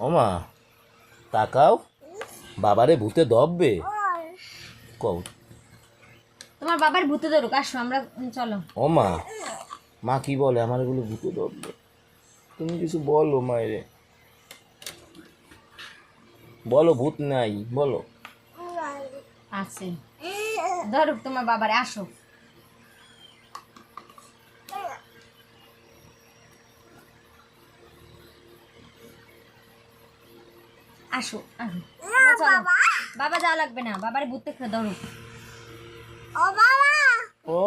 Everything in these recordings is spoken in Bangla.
ও মা তাকাও, বাবারে ভূতে দববে। কও তোমার বাবার ভূতে ধরুক, আসো আমরা চলো। ও মা, মা কি বলে আমার এগুলো ভূতে দববে? তুমি কিছু বলো মায়েরে, বলো ভূত নাই বলো। আছে, ধরুক তোমার বাবারে, আসো। আসো আসো, আমরা চলো। বাবা যাওয়া লাগবে না, বাবারে ভূত দেখে ধরুক। ও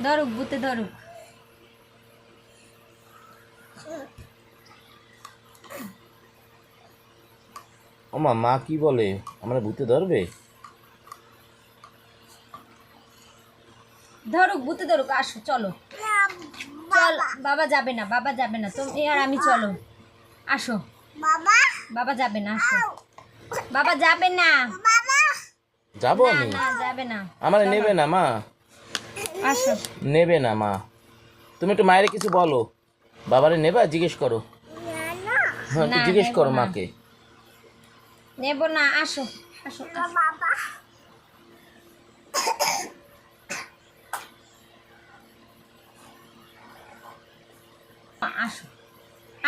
ধরুক, ভূতে ধরুক। ও মা, মা কি বলে আমরা ভূতে ধরবে? ধরুক, ভূতে ধরুক, আসো চলো। চল, বাবা যাবে না, বাবা যাবে না, তুমি আর আমি চলো। আসো, বাবা যাবে না, আসো। বাবা যাবে না, যাবো না আমি? না যাবে না। আমার চলো, নেবে না মা, আসো। নেবে না মা। তুমি একটু মায়ের কিছু বলো, বাবারে নেবা? জিজ্ঞেস করো, হ্যাঁ একটু না, জিজ্ঞেস নেবো করো না। মাকে। নেব না, আসো আসো আসো। আসো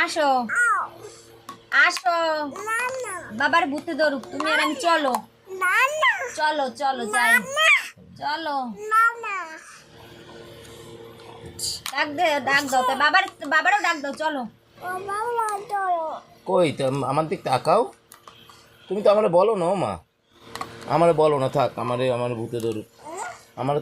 আসো আসো, বাবার ভূতে ধরুক, তুমি আর আমি চলো। চলো চলো যাই, চলো। ডাক দে, ডাক দাও তো বাবার, বাবারও ডাক দাও, চলো। কই তো আমার দিক তাকাও, তুমি তো আমার বলো না ও মা, আমার বলো না, থাক আমারে, আমার ভূতে ধরুক, আমার